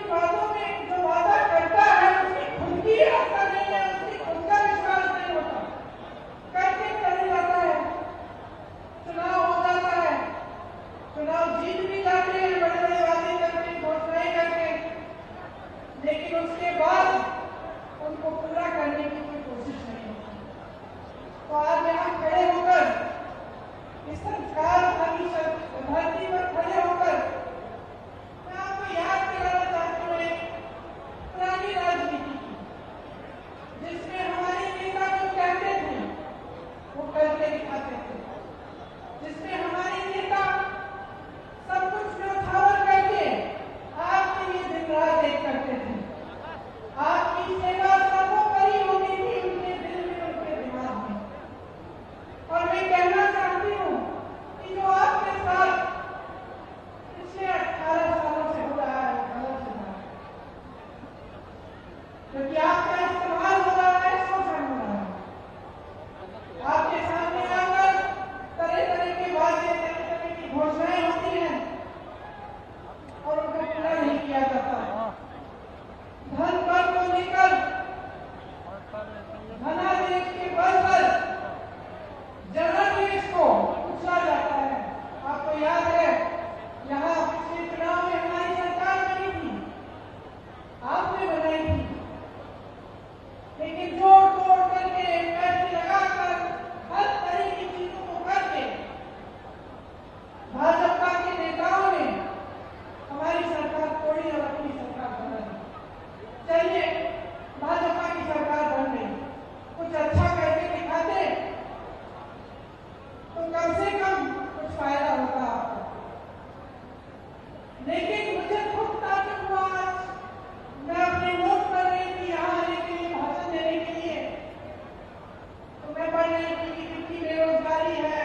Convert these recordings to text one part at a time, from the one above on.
वादों में जो वादा करता है उसकी खुद की आस्था नहीं है, उसकी खुद का विश्वास नहीं होता, करके चले जाता है। चुनाव हो जाता है, चुनाव जीत भी जाते हैं बड़े बड़े वादे करके, घोषणाएं करके, लेकिन उसके बाद उनको पूरा करने की कोई कोशिश नहीं होती। तो आज यहाँ खड़े होकर इस सरकार वाली धरती पर खड़े होकर मैं आपको याद कराना चाहती हूँ एक पुरानी राजनीति की, जिसमें हमारे नेता जो कहते थे वो करके दिखाते थे, जिसमें हमारे नेता सब कुछ न्यौछावर करके आपके लिए दिन रात एक करते थे। आपकी सेवा सर्वोपरि होती थी उनके दिल में, उनके दिमाग में। और मैं कहना चाहती हूँ कि जो आपके साथ पिछले 18 सालों से हो रहा है गलत हो रहा है, क्योंकि आपका इस्तेमाल हो रहा है, शोषण हो रहा है। आपके सामने आकर तरह तरह के वादे, तरह तरह की घोषणाएं होती हैं और उनको पूरा नहीं किया जाता। धन बल को लेकर, धनादेश के बल पर जनादेश को उछला जाता है। आपको याद है यहाँ पिछले चुनाव में हमारी सरकार बनी थी, आपने बनाई थी, लेकिन जोड़ तोड़ करके, पैसे लगाकर, हर तरह की चीजों को करके भाजपा के नेताओं ने हमारी सरकार तोड़ी और अपनी सरकार बना दी। चलिए भाजपा की सरकार बन गई, कुछ अच्छा करके दिखाते तो कम से कम कुछ फायदा होता आपको। लेकिन मुझे खुद ताजुब हुआ, मैं अपने नोट पढ़ रही थी यहाँ आने के लिए, भाषण देने के लिए, तो मैं पढ़ रही थी कि कितनी बेरोजगारी है,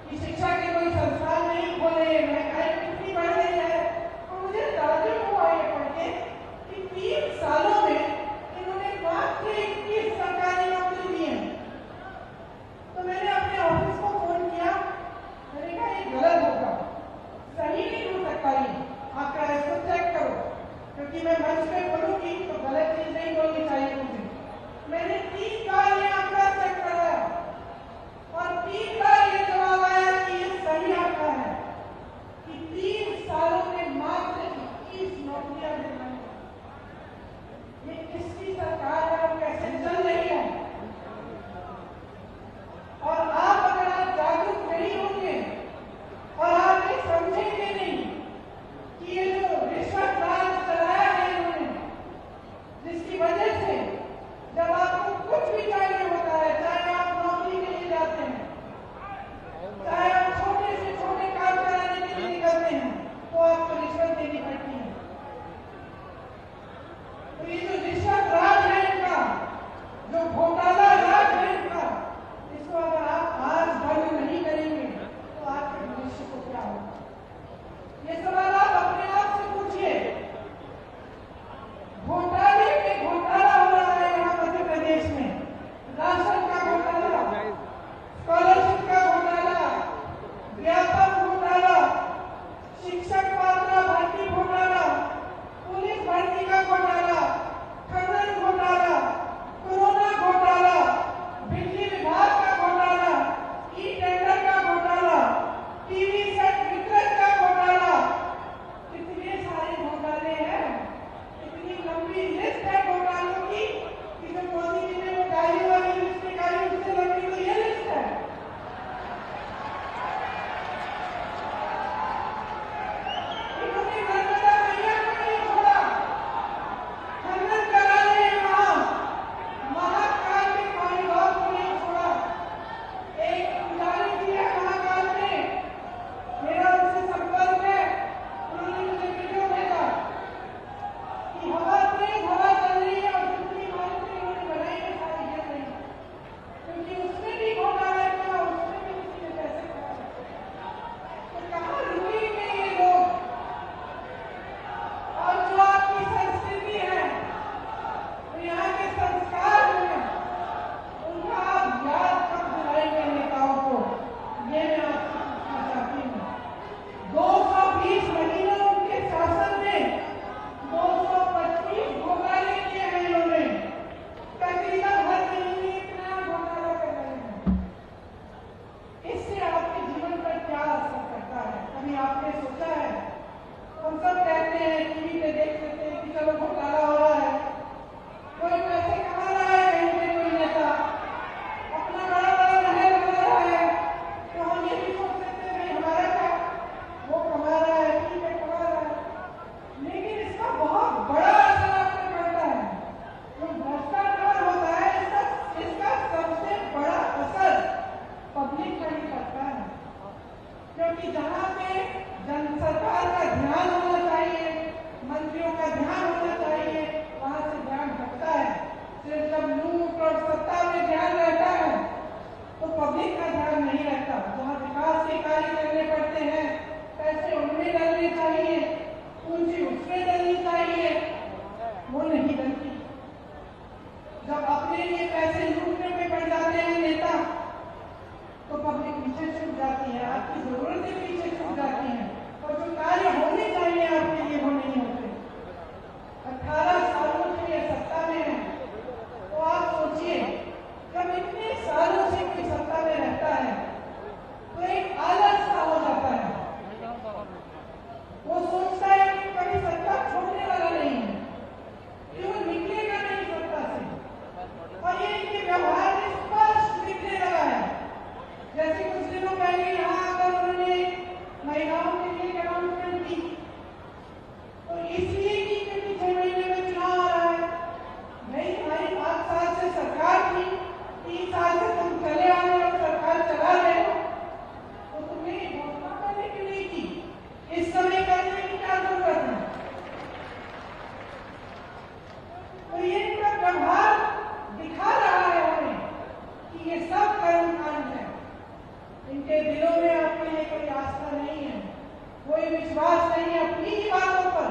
कि शिक्षा के कोई संस्थान नहीं खोले, महंगाई कितनी बढ़ गई है। और मुझे ताजुब हुआ ये पढ़ के कि 3 सालों में इन्होंने मात्र 21 सरकारी नौकरी दी है। तो मैंने अपने ऑफिस को फोन किया, मैंने कहा ये गलत होगा, सही नहीं हम सब कहते हैं, टीवी पे देख सकते हैं कि चलो घोटाला हो रहा है, कोई पैसे कमा रहा है, कहीं पे कोई नेता अपना बड़ा बड़ा महल बना रहा है, तो हम ये भी सोच सकते हैं भाई हमारा क्या, वो कमा रहा है, ठीक है कमा रहा है, लेकिन इसका बहुत बड़ा असर आप पे पड़ता है। जो भ्रष्टाचार होता है इसका सबसे बड़ा असर पब्लिक पर ही पड़ता है, क्योंकि जहाँ पे सरकार का ध्यान होना चाहिए, मंत्रियों का ध्यान होना चाहिए, वहां से ध्यान हटता है। सिर्फ जब लूट और सत्ता में ध्यान रहता है तो पब्लिक का ध्यान नहीं रहता। जहाँ विकास के कार्य करने पड़ते हैं, पैसे उनमें डलने चाहिए, पूंजी उसमें डलनी चाहिए, वो नहीं डलती। जब अपने लिए पैसे लूटने पे पड़ जाते हैं नेता, तो पब्लिक पीछे छूट जाती है, आपकी जरूरतें पीछे छूट जाती हैं, और जो कार्य होने चाहिए आपके लिए वो नहीं होते। 18 सालों से ये सत्ता में है, तो आप सोचिए जब इतने सालों से कोई सत्ता में रहता है तो एक आलस सा हो जाता है, वो सोचता है कि कभी सत्ता छोड़ने वाला नहीं है, कि वो निकलेगा नहीं सत्ता से, और ये इनके व्यवहार में स्पष्ट दिखने लगा है। जैसे कुछ दिनों पहले यहाँ आकर उन्होंने महिलाओं के लिए अनाउंसमेंट की, तो इसलिए की क्योंकि 6 महीने में चुनाव आ रहा है, नहीं हमारी 5 साल से सरकार थी, 3 साल से तुम चले आ रहे हो, सरकार चला रहे हो, तो तुमने घोषणा करने के लिए की, इस समय करने की क्या जरूरत है। तो ये इनका व्यवहार दिखा रहा है हमें कि ये सब कर्मकांड है, इनके दिलों में आपके लिए कोई आस्था नहीं है, कोई विश्वास नहीं है अपनी ही बातों पर।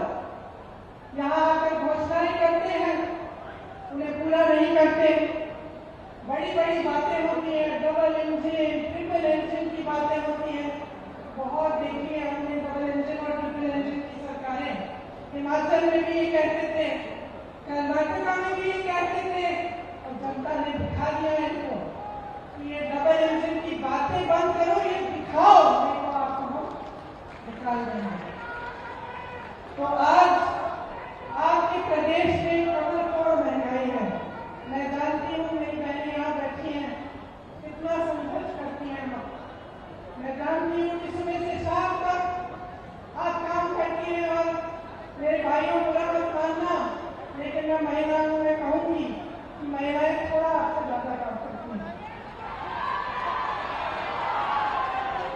यहाँ आकर घोषणाएं करते हैं, उन्हें पूरा नहीं करते, बड़ी बड़ी बातें होती हैं, डबल इंजन ट्रिपल इंजन की बातें होती हैं, बहुत देखी है हमने डबल इंजन और ट्रिपल इंजन की सरकारें। हिमाचल में भी ये कहते थे, कर्नाटका में भी ये कहते थे, और जनता ने दिखा दिया है इनको कि ये डबल इंजन की बातें बंद करो, ये दिखाओ, नहीं तो आपको निकाल देंगे। तो आज आपके प्रदेश में कमर तोड़ महंगाई है। मैं जानती हूँ मेरी बहनें यहाँ बैठी हैं, कितना संघर्ष करती हैं हम। मैं जानती हूँ कि सुबह से शाम तक आप काम करती हैं, और मेरे भाइयों को मत मानना, लेकिन मैं महिलाओं में कहूँगी कि महिलाएं थोड़ा आपसे ज्यादा काम करती हैं,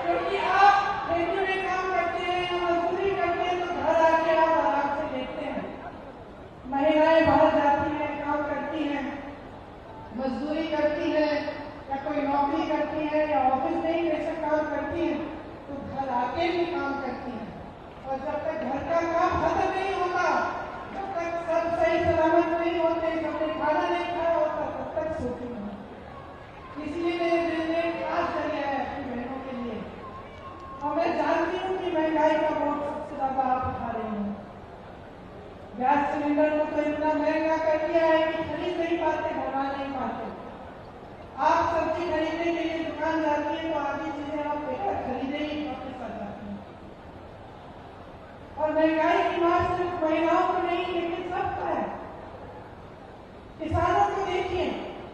क्योंकि आप रेडियो में काम करते हैं, मजदूरी करते हैं, तो घर आके आप आराम से देखते हैं। महिलाएं बाहर जाती हैं, काम करती हैं, मजदूरी करती हैं, या कोई नौकरी करती है, या ऑफिस में ही कैसे काम करती हैं, तो घर आके भी काम करती हैं। और जब तक घर का काम खत्म नहीं होता, जब तक सब सही सलामत नहीं होते, जब तक खाना नहीं खाया होता, तब तक सोती नहीं। इसलिए मेरे दिल में खास कर गया है अपनी बहनों के लिए, और मैं जानती हूँ कि महंगाई का बोझ सबसे ज्यादा आप उठा रही हैं। गैस सिलेंडर को तो इतना महंगा कर दिया है कि खरीद नहीं पाते, भरवा नहीं पाते। आप सब्जी खरीदने के लिए दुकान जाती है तो आधी चीजें आप बेकार खरीदे ही वापस आ जाती हैं। और महंगाई की मार सिर्फ महिलाओं को नहीं, लेकिन सबका है। किसानों को देखिए,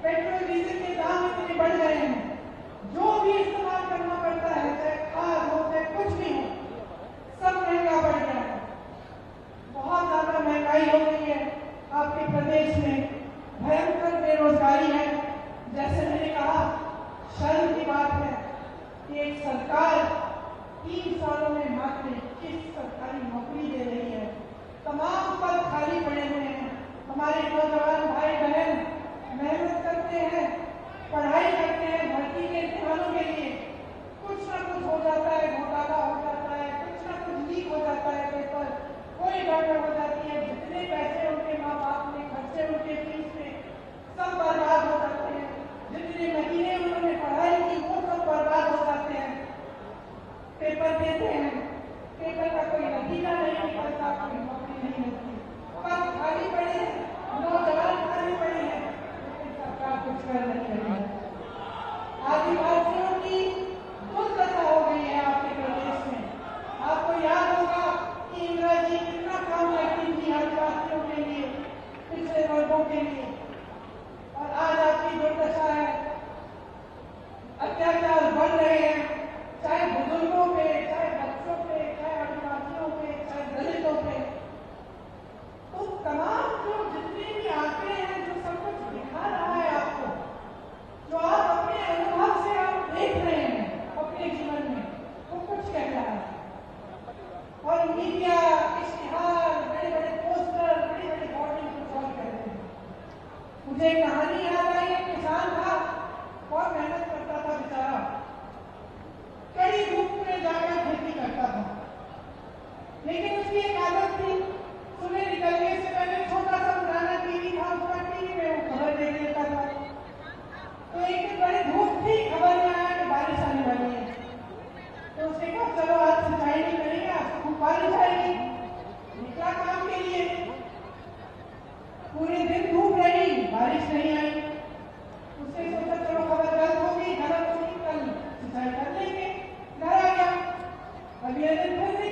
पेट्रोल डीजल के दाम इतने बढ़ गए हैं, जो भी इस्तेमाल करना पड़ता है, चाहे खाद हो चाहे कुछ भी हो, सब महंगा बढ़ गया है। बहुत ज्यादा महंगाई हो गई है आपके प्रदेश में, भयंकर बेरोजगारी है। जैसे मैंने कहा, शर्म की बात है कि एक सरकार 3 सालों में मात्र 21 सरकारी नौकरी दे रही है, तमाम पद खाली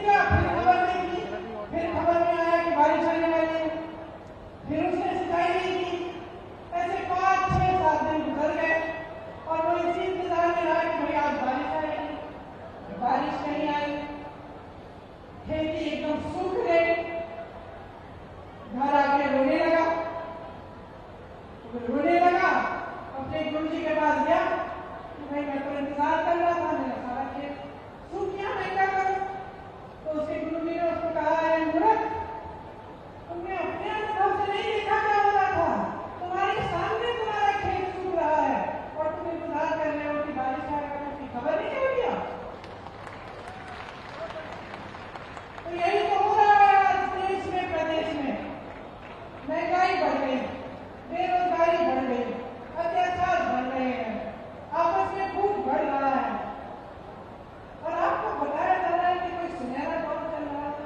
किया, फिर खबर नहीं की, फिर खबर में आया कि बारिश आने वाली है, फिर उसने सिंचाई नहीं की। ऐसे 5-6-7 दिन गुजर गए और वो इसी इंतजार में रहा कि भाई आज बारिश आएगी। बारिश नहीं आई, खेती एकदम सूख गई। घर आके रोने लगा, अपने गुरुजी के पास गया कि भाई मैं तो इंतजार कर रहा था, मेरा सारा खेत सूख गया, मैं क्या करूं? तो उसके गुरुजी ने उसको कहा, है मूर्ख, तुमने अपने अनुभव से नहीं देखा क्या हो रहा था? तुम्हारे सामने तुम्हारा खेत सूख रहा है और तुम इंतजार कर रहे हो कि बारिश आएगा, तो उसकी खबर नहीं चल गया? तो यही तो हो रहा है आज देश में, प्रदेश में। महंगाई बढ़ गई, बेरोजगारी बढ़ गई, अत्याचार बढ़ रहे हैं, आपस में खूब बढ़ रहा है और आपको बताया जा रहा है कि कोई सुनहरा दौर चल रहा है।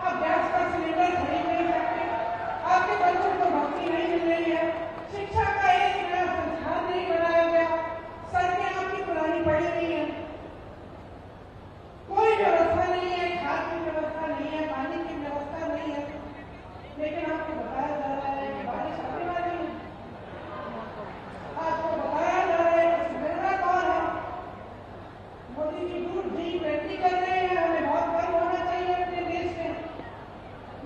आप गैस का सिलेंडर खरीद नहीं सकते, आपके बच्चों को नौकरी नहीं मिल रही है, शिक्षा का एक नया संस्थान नहीं बनाया गया, सड़कें आपकी पुरानी पड़ी हुई है, कोई व्यवस्था नहीं है, खाद की व्यवस्था नहीं है, पानी की व्यवस्था नहीं है, लेकिन आपको बताया जा रहा है कि बारिश आने वाली है। आपको बताया जा रहा है कि सुनहरा कौन है। मोदी जी दूर G20 कर रहे हैं, हमें बहुत गर्व होना चाहिए अपने देश में,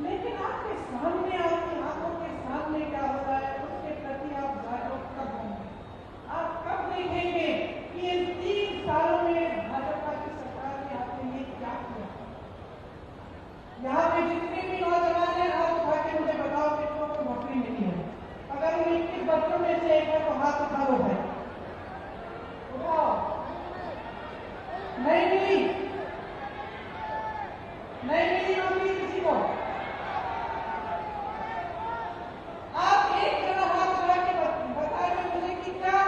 लेकिन आपके सामने, आपकी आंखों के सामने क्या हो रहा है उसके प्रति आप जागरूक कब होंगे? आप कब देखेंगे कि इन 3 सालों में भाजपा की सरकार ने आपके लिए क्या किया? यहाँ पे जितने भी नौजवान हैं, हाथ उठा के मुझे बताओ कितनों को नौकरी मिली है? अगर उन 21 बच्चों में से एक है तो हाथ उठाओ भाई, उठाओ। नहीं मिली, नहीं मिली नौकरी किसी को? आप एक जरा हाथ उठा के बताइए मुझे कि क्या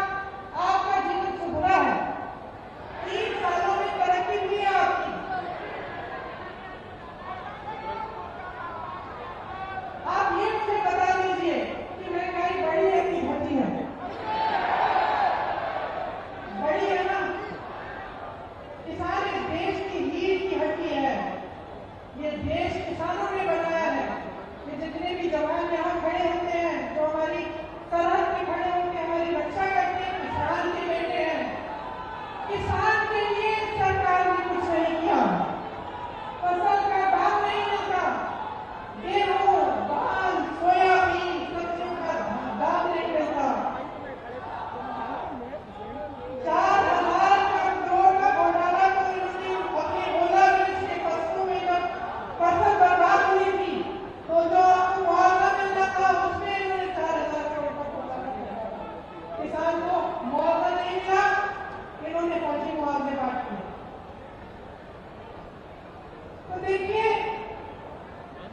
आपका जीवन सुधरा है? 3 सालों में तरक्की हुई है आपकी? आप ये मुझे बता दीजिए कि महंगाई बढ़ी है कि घटी है? बढ़ी है ना? किसान इस देश की रीढ़ की हड्डी है, ये देश किसानों ने बनाया है। ये जितने भी जवान यहाँ खड़े होते हैं, जो हमारी सरहद पे खड़े होकर हमारी रक्षा करते हैं, किसान के बेटे हैं। किसान के लिए सरकार ने कुछ नहीं किया, फसल का दाम नहीं मिलता, गेहूं, धान, सोयाबीन, सब्जियों का दाम नहीं मिलता। 4,000 करोड़ का घोटाला तो इन्होंने अपनी ओला मिर्च के फसलों में जब फसल बर्बाद हुई थी, तो जो आपको मुआवजा मिलता था उसमें इन्होंने 4,000 करोड़ का घोटाला किया। किसान को मुआवजा नहीं मिला, इन्होंने फर्जी मुआवजे बांट दिए। तो देखिए,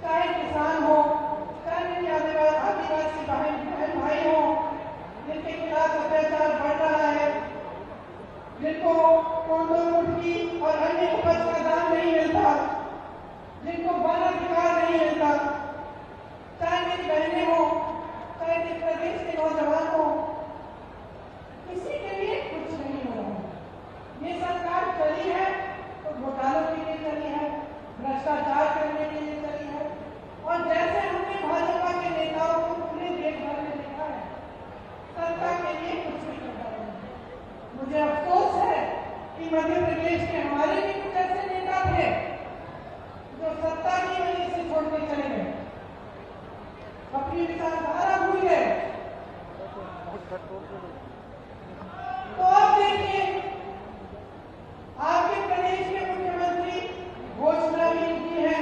चाहे किसान हो, चाहे मेरे आदिवासी बहन भाई हो, जिनके खिलाफ अत्याचार बढ़ रहा है, जिनको कोंडो मुर्गी और अन्य उपज का दाम नहीं मिलता, जिनको वन अधिकार नहीं मिलता, चाहे मेरी बहनें हो, चाहे मेरे प्रदेश के नौजवान हो, किसी के लिए कुछ नहीं हो रहा है। ये सरकार चली है तो घोटालों के लिए चली है, भ्रष्टाचार करने के लिए चली है, और जैसे हमने भाजपा के नेताओं को पूरे देश भर में देखा है, सत्ता के लिए कुछ नहीं कर रहा है। मुझे अफसोस है कि मध्य प्रदेश में हमारे भी कुछ ऐसे नेता थे जो सत्ता की वजह से छोड़ के चले गए, अपनी विचारधारा भूल गए। तो अब देखिए, आपके प्रदेश के मुख्यमंत्री घोषणा भी की है,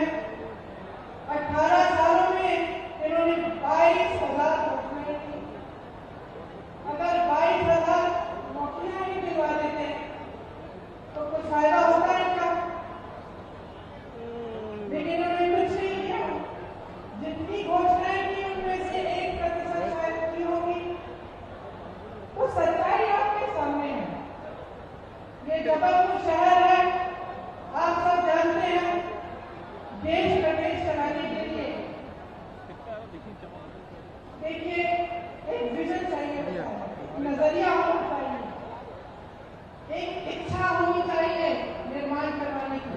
18 सालों में इन्होंने 22,000 नौकरियां दी। अगर 22,000 नौकरियां ही दिलवा देते तो कुछ फायदा होता है क्या? लेकिन इन्होंने कुछ नहीं किया। जितनी घोषणाएं की उनमें से 1% शायद पूरी होगी। तो सच्चाई आपके सामने है। ये जबलपुर शहर है, आप सब जानते हैं, देश प्रदेश चलाने के लिए देखिए एक विजन चाहिए, नजरिया होना चाहिए, एक इच्छा होनी चाहिए निर्माण करवाने की।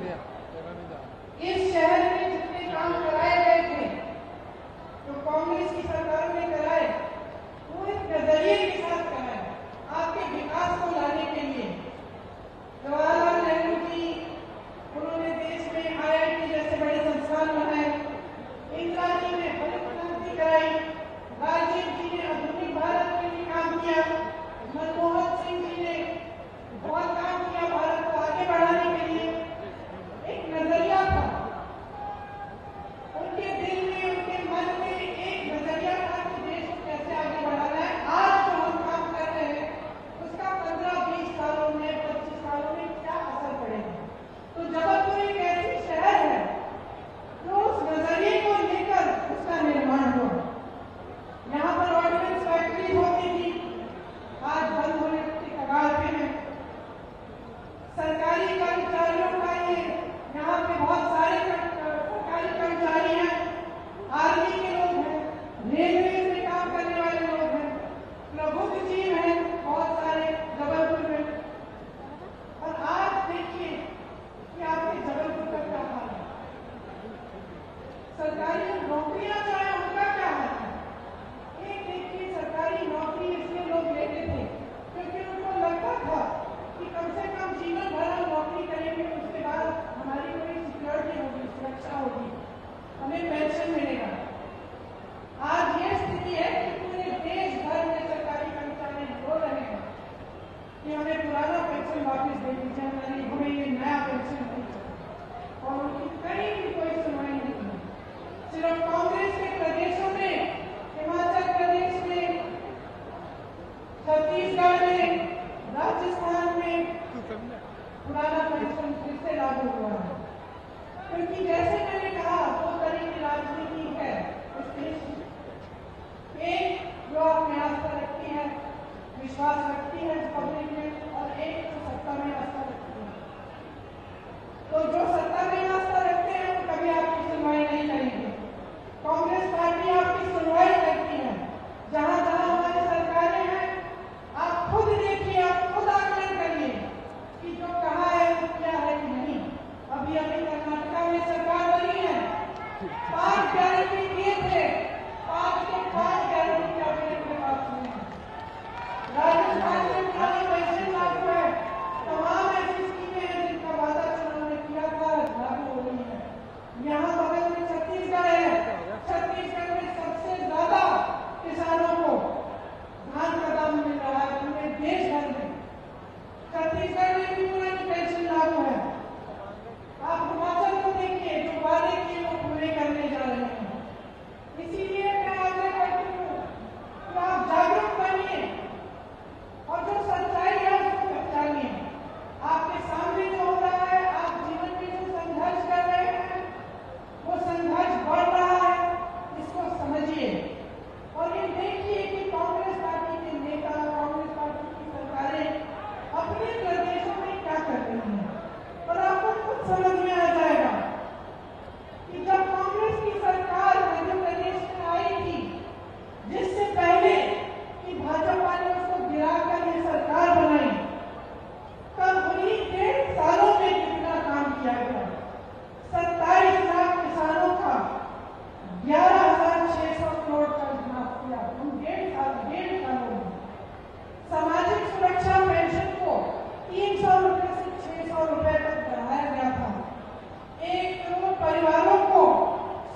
परिवारों को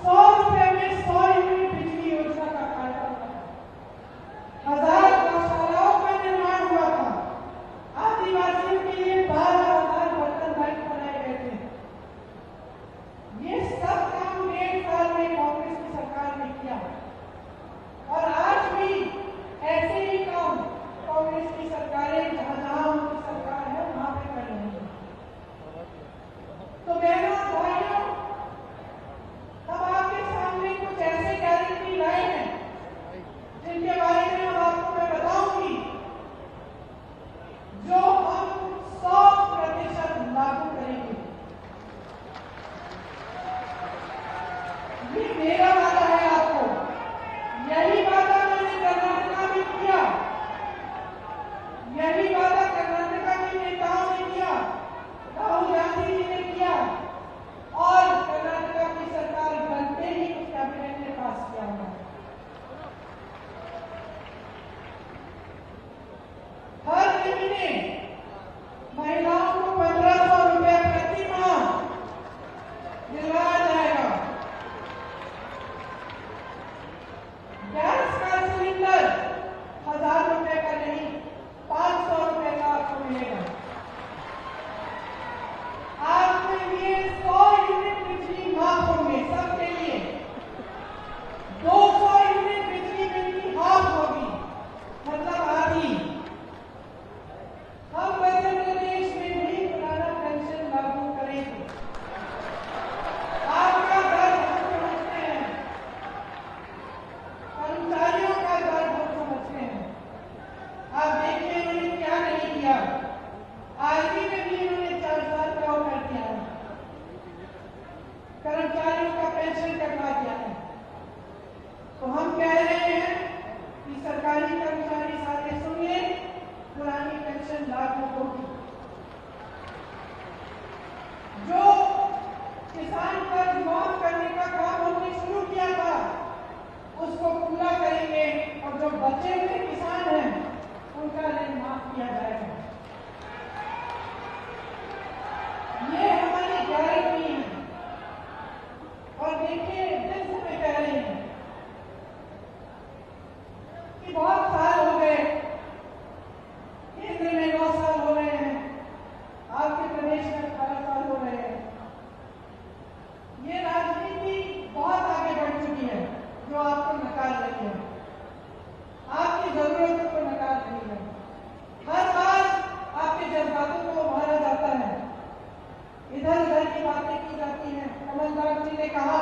100 रुपए में 100 यूनिट बिजली योजना का फायदा हुआ है। 1000 गौशालाओं का निर्माण हुआ था। आदिवासियों के लिए 12,000 बर्तन बैंक बनाए गए थे। ये सब काम 1.5 साल में कांग्रेस की सरकार ने किया और आज भी ऐसे ही काम कांग्रेस की सरकारें जहां उनकी सरकार है वहां पे कर रही है। तो बहनों भाइयों, हम आपके सामने कुछ ऐसे गारंटी लाए हैं जिनके बारे में हम आपको मैं बताऊंगी, जो हम 100% लागू करेंगे। ये मेरा वादा है आपको। यही वादा मैंने कर्नाटक में किया, यही वादा कर्नाटक के नेताओं ने किया, राहुल गांधी जी ने किया और कर्नाटक की सरकार बनते ही उस कैबिनेट ने पास किया हुआ है। हर महीने महिलाओं को 1500 रुपए प्रति माह दिलवाया जाएगा। गैस का सिलेंडर 1000 रुपए का नहीं, 500 रुपए का आपको मिलेगा। आपके लिए 100 यूनिट बिजली माफ होंगे सबके लिए। 200 यूनिट बिजली बिल की हाफ होगी, मतलब आधी। हम मध्य प्रदेश में भी पुराना पेंशन लागू करेंगे। आपका दर्द हम समझते हैं, कर्मचारियों का दर्द हम समझते हैं। आप देखिए उन्होंने क्या नहीं किया। आरबी में भी उन्होंने 4 साल का और कर दिया है, कर्मचारियों का पेंशन कटवा दिया है। तो हम कह रहे हैं कि सरकारी कर्मचारी सारे सुनिए, पुरानी पेंशन लागू होगी। जो किसान कर्ज माफ करने का काम हमने शुरू किया था उसको पूरा करेंगे और जो बचे हुए किसान हैं उनका ऋण माफ किया जाएगा। ये हमारी गारंटी है। और देखिए, दिल से मैं कह रही हूं कि बहुत साल हो गए, केंद्र में 9 साल हो रहे हैं, आपके प्रदेश में 18 साल हो रहे हैं। ये राजनीति बहुत आगे बढ़ चुकी है जो आपको नकार रही है, आपकी जरूरतों को नकार रही है। हर बार आपके जज्बातों को मारा जाता है, इधर उधर की बातें की जाती हैं। कमलनाथ जी ने कहा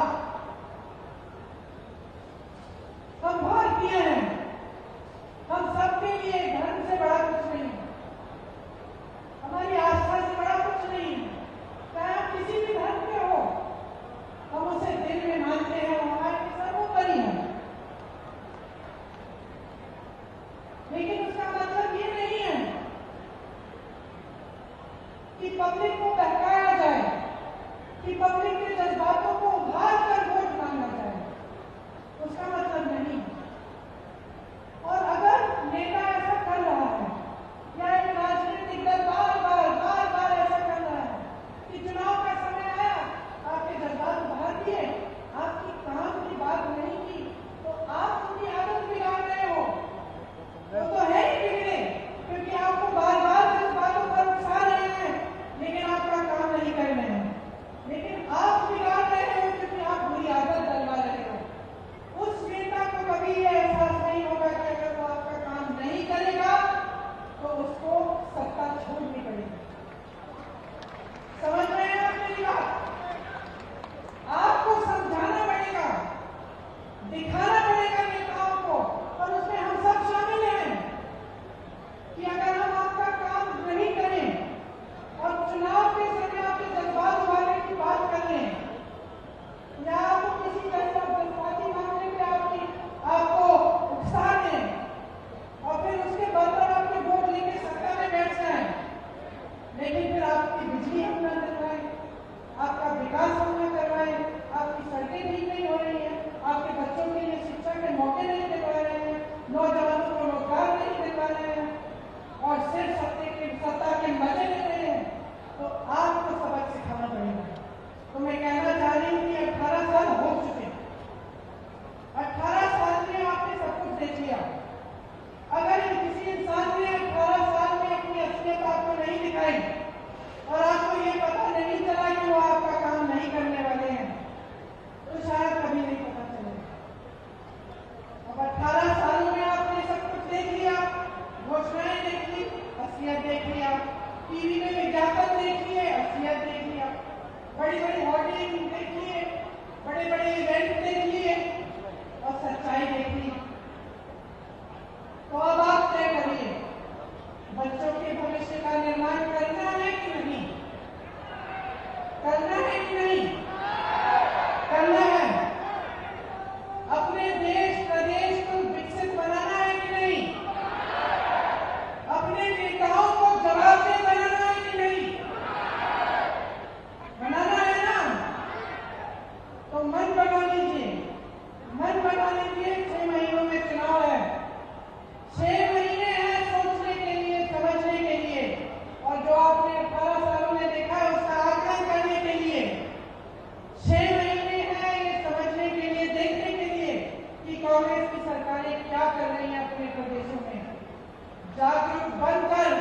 जागरूक बनकर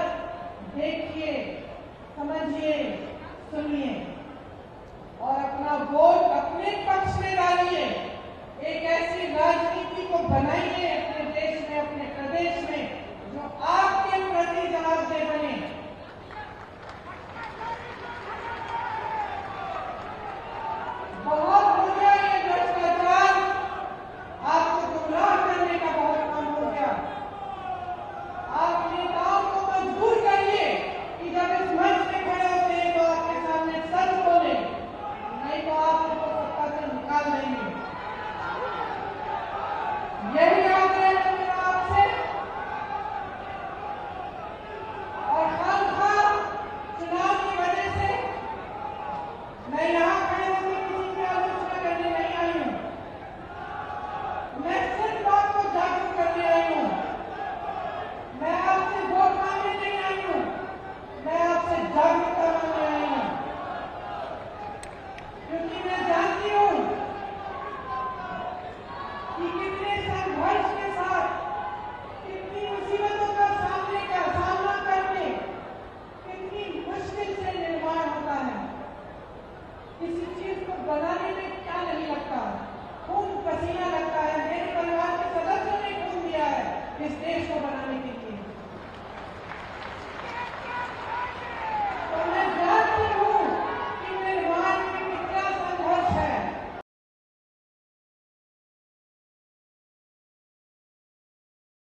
देखिए, समझिए, सुनिए और अपना वोट अपने पक्ष में डालिए। एक ऐसी राजनीति को बनाइए अपने देश में, अपने प्रदेश में, जो आपके प्रति जवाबदेह बने। बहुत हो गया ये भ्रष्टाचार, आपको गुमराह करने का बहुत काम हो गया। आप नेताओं को मजबूर करिए कि जब इस मंच पे खड़े होते हैं तो आपके सामने सच बोले, नहीं तो आप उसको सत्ता से निकाल देंगे। यही आग्रह है मेरा आपसे। और खामखा चुनाव की वजह से मैं यहाँ खड़े होकर किसी की आलोचना करने नहीं आई हूँ। मैं सिर्फ आपको जागरूक करने आई हूँ। मैं आपसे वोट मांगने नहीं आई हूँ, मैं आपसे जागरूकता मांगने आई हूँ। क्योंकि मैं जानती हूँ कि कितने संघर्ष के साथ, कितनी मुसीबतों का सामना करके कितनी मुश्किल से निर्माण होता है। किसी चीज को बनाने में क्या नहीं लगता, खून पसीना लगता है। मेरे परिवार के सदस्यों ने खून दिया है इस देश